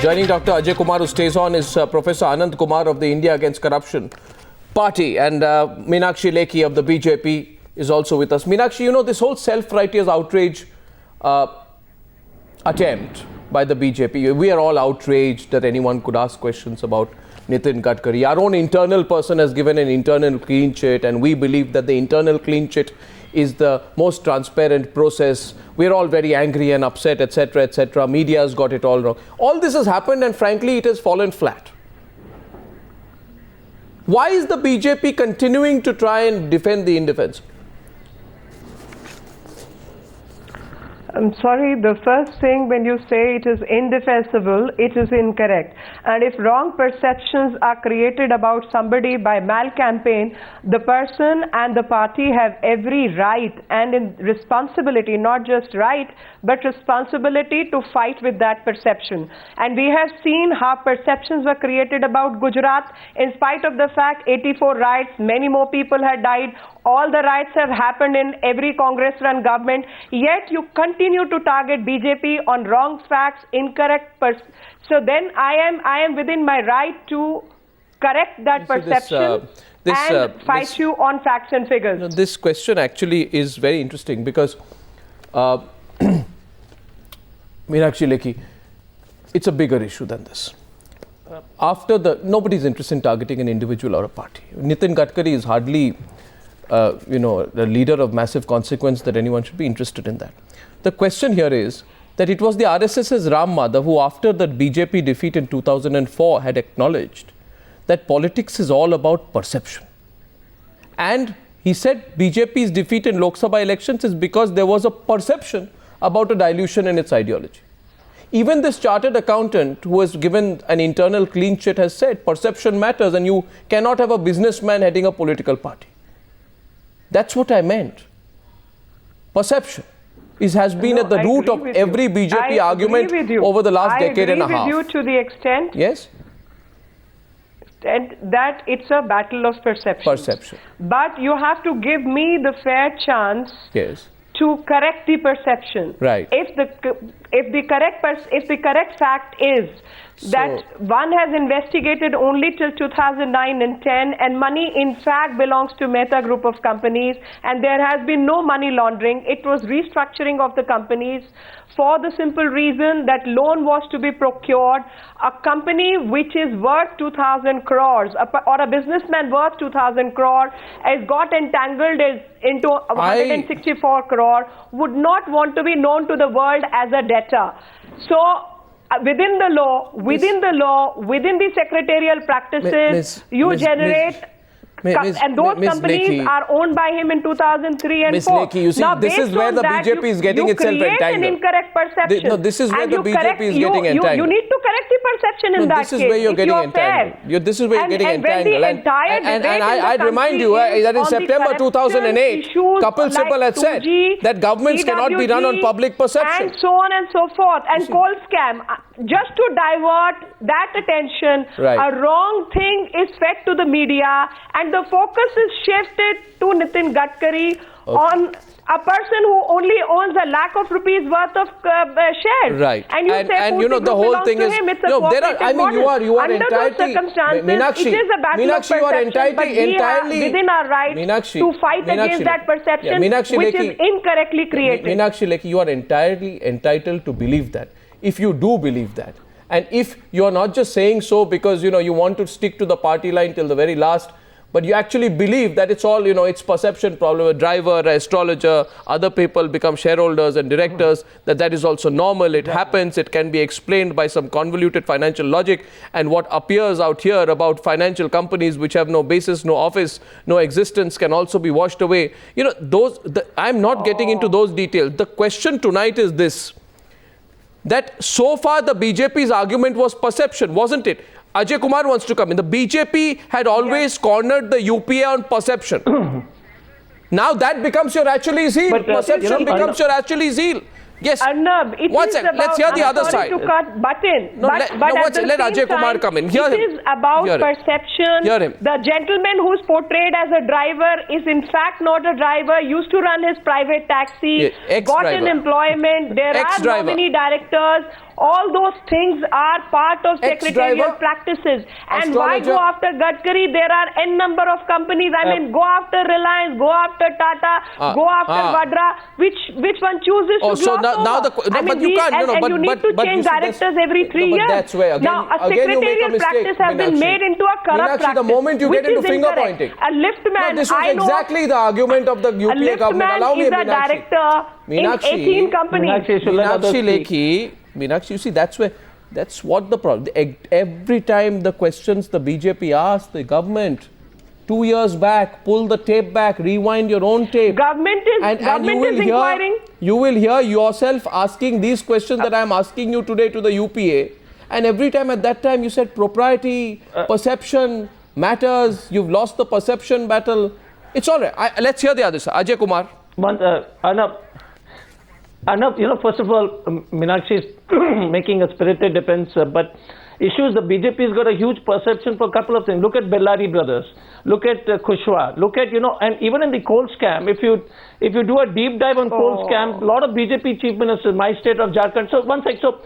Joining Dr. Ajay Kumar, who stays on, is Professor Anand Kumar of the India Against Corruption Party, and Meenakshi Lekhi of the BJP is also with us. Meenakshi, you know, this whole self-righteous outrage attempt by the BJP, we are all outraged that anyone could ask questions about Nitin Gadkari. Our own internal person has given an internal clean chit, and we believe that the internal clean chit is the most transparent process. We're all very angry and upset, etc., etc. Media's got it all wrong. All this has happened, and frankly, it has fallen flat. Why is the BJP continuing to try and defend the indefensible? I'm sorry, the first thing when you say it is indefensible, it is incorrect. And if wrong perceptions are created about somebody by mal-campaign, the person and the party have every right and responsibility, not just right, but responsibility to fight with that perception. And we have seen how perceptions were created about Gujarat. In spite of the fact 84 riots, many more people had died. All the riots have happened in every Congress-run government, yet you continue to target BJP on wrong facts, incorrect so then I am within my right to correct that perception and fight you on facts and figures. You know, this question actually is very interesting because Meenakshi Lekhi, it's a bigger issue than this. Nobody's interested in targeting an individual or a party. Nitin Gadkari is hardly the leader of massive consequence that anyone should be interested in that. The question here is that it was the RSS's Ram Madhav who, after the BJP defeat in 2004, had acknowledged that politics is all about perception. And he said BJP's defeat in Lok Sabha elections is because there was a perception about a dilution in its ideology. Even this chartered accountant who has given an internal clean chit has said perception matters, and you cannot have a businessman heading a political party. That's what I meant. Perception has been at the root of every BJP argument over the last decade and a half. I agree with you to the extent, yes, that it's a battle of perception. But you have to give me the fair chance to correct the perception. Right. If the correct fact is that one has investigated only till 2009 and 10, and money in fact belongs to Mehta Group of companies, and there has been no money laundering. It was restructuring of the companies for the simple reason that loan was to be procured. A company which is worth 2,000 crores or a businessman worth 2,000 crore has got entangled into 164 crore, would not want to be known to the world as a debtor. So within the law, within the secretarial practices, you generate, and those companies are owned by him in 2003 and 4. Lekhi, you see, now, this is where the BJP is getting itself entangled. You create an incorrect perception. No, this is where the BJP is getting entangled. You need to correct the perception in that case. This is where you're getting entangled. This is where you're getting entangled. And I'd remind you that in September 2008, Kapil Sibal had said that governments cannot be run on public perception. And so on and so forth. And coal scam. Just to divert that attention, a wrong thing is fed to the media, and the focus is shifted to Nitin Gadkari on a person who only owns a lakh of rupees worth of shares. Right. And you say and you know the whole thing is you are entirely Meenakshi, it is a battle of perception, but we are within our right to fight against that perception which is incorrectly created. Meenakshi Lekhi, you are entirely entitled to believe that. If you do believe that, and if you are not just saying so because you want to stick to the party line till the very last, but you actually believe that it's all it's perception problem. A driver, an astrologer, other people become shareholders and directors, that is also normal. It happens. It can be explained by some convoluted financial logic, and what appears out here about financial companies which have no basis, no office, no existence can also be washed away. I'm not getting into those details. The question tonight is this: that so far the BJP's argument was perception, wasn't it? Ajay Kumar wants to come in. The BJP had always cornered the UPA on perception. Now that becomes your actually zeal. Perception becomes your actually zeal. Yes. Arnab, let's hear the other side. To cut button. Let Ajay Kumar come in. Hear him. It is about perception. Hear him. The gentleman who's portrayed as a driver is in fact not a driver, used to run his private taxi, got an employment. There are nominee directors. All those things are part of secretarial practices. And why go after Gadkari? There are n number of companies. I mean, go after Reliance, go after Tata, go after Vadra. Which one chooses to so gloss now over? but you can't. And you need to change directors every 3 years. That's where now a secretarial practice has been made into a corrupt practice. The moment you get into finger pointing, a liftman. This was exactly the argument of the UPA government. Allow me, is a director in 18 companies. Meenakshi, you see, that's what the problem. Every time the questions the BJP asked the government 2 years back, pull the tape back, rewind your own tape. Government is inquiring. You will hear yourself asking these questions that I am asking you today to the UPA. And every time at that time you said propriety, perception matters. You've lost the perception battle. It's all right. Let's hear the other side. Ajay Kumar. Arnab, first of all, Meenakshi is making a spirited defense, but issues, the BJP's got a huge perception for a couple of things. Look at Bellari brothers, look at Kushwaha, look at, and even in the coal scam, if you do a deep dive on coal scam, a lot of BJP chief ministers, my state of Jharkhand, so one sec, so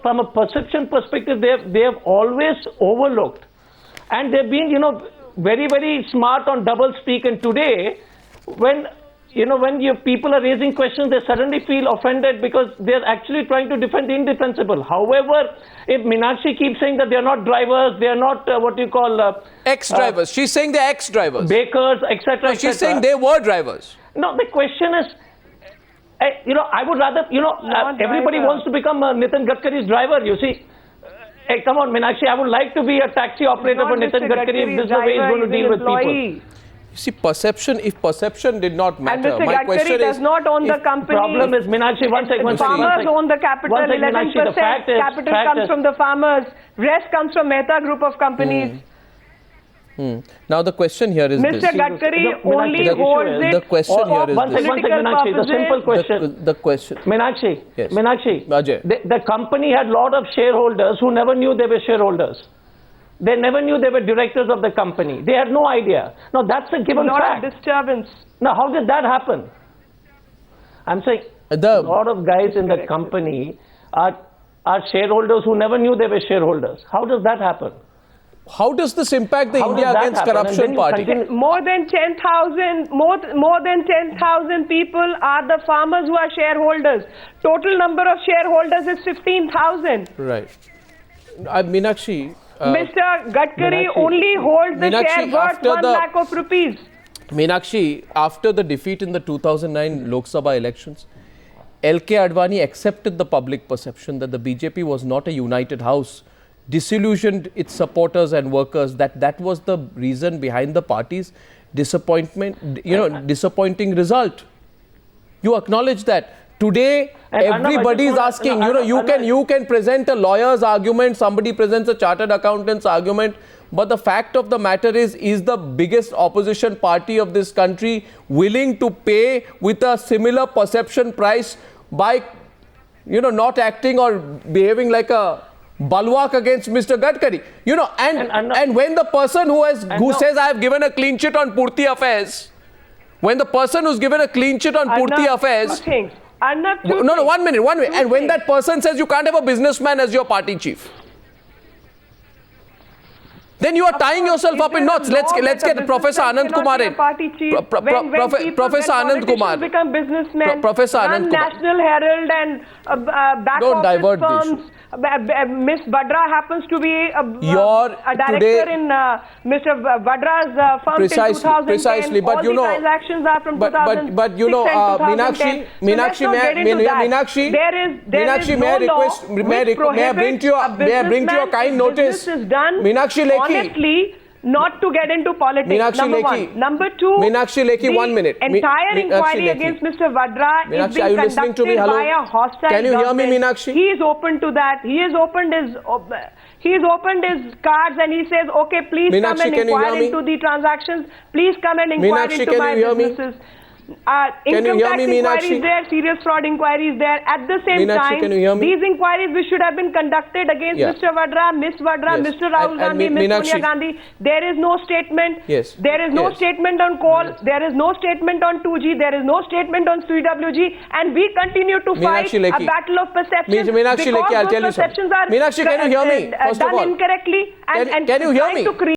from a perception perspective, they have always overlooked, and they've been, very, very smart on double speak, and today, when your people are raising questions, they suddenly feel offended because they're actually trying to defend the indefensible. However, if Meenakshi keeps saying that they're not drivers, they're not ex-drivers. She's saying they're ex-drivers. Bakers, etc. No, she's saying they were drivers. No, the question is, I would rather, everybody wants to become Nitin Gadkari's driver, you see. Hey, come on, Meenakshi, I would like to be a taxi operator for Nitin Gadkari if this is the way he's going to deal with people. You see, perception, if perception did not matter, and Mr. Gadkari does not own the company. Problem is, Meenakshi, farmers own the capital. 11% capital comes from the farmers. Rest comes from Mehta Group of companies. Now the question here is Mr. Gadkari only holds it. The question here is this. Meenakshi, the simple question. The question. Meenakshi, yes. Meenakshi, Ajay. The company had a lot of shareholders who never knew they were shareholders. They never knew they were directors of the company. They had no idea. Now, that's a given fact. Not a disturbance. Now, how did that happen? I'm saying a lot of guys in the company are shareholders who never knew they were shareholders. How does that happen? How does this impact the India Against Corruption Party? More than 10,000 people are the farmers who are shareholders. Total number of shareholders is 15,000. Right. Meenakshi. Mr. Gadkari only holds the share worth 1 lakh of rupees. Meenakshi, after the defeat in the 2009 Lok Sabha elections, L.K. Advani accepted the public perception that the BJP was not a united house, disillusioned its supporters and workers, that was the reason behind the party's disappointing result. You acknowledge that. Today, everybody is asking, you can present a lawyer's argument, somebody presents a chartered accountant's argument, but the fact of the matter is the biggest opposition party of this country willing to pay with a similar perception price by, not acting or behaving like a bulwark against Mr. Gadkari? And when the person who says I have given a clean sheet on Purti affairs, when the person who's given a clean sheet on Purti affairs... No, 1 minute. And when that person says you can't have a businessman as your party chief, then you are tying yourself up in knots. Let's get Professor Anand Kumar in. Professor Anand Kumar. Become businessmen. Professor Anand Kumar. National Herald and back Don't divert firms. this. Miss Vadra happens to be a director in Mr. Vadra's firm in 2010. Precisely, but all the transactions are from 2006 but Meenakshi, may I bring to your kind notice, Meenakshi Lekhi. Honestly, not to get into politics, number one. Number two, Meenakshi Lekhi, 1 minute. Entire inquiry against Mr. Vadra is being conducted by a hostile Can you hear me, government. Meenakshi? He is open to that. He has opened his cards and he says, okay, please come and inquire into the transactions. Please come and inquire into my businesses. income hear tax me, inquiries Meenakshi? there, serious fraud inquiries there. At the same Meenakshi, time, can you hear me? these inquiries which should have been conducted against Yeah. Mr. Vadra, Miss Vadra, Yes. Mr. Rahul And Gandhi, Miss Meenakshi. Sonia Gandhi, there is no statement. Yes. There is no Yes. statement on call. There is no statement on 2G. There is no statement on CWG. And we continue to fight Meenakshi Lekhi. a battle of perceptions. Meenakshi Lekhi, I'll because tell you those perceptions something. are Meenakshi, can you hear me? First of done all, incorrectly and can you hear trying me? to create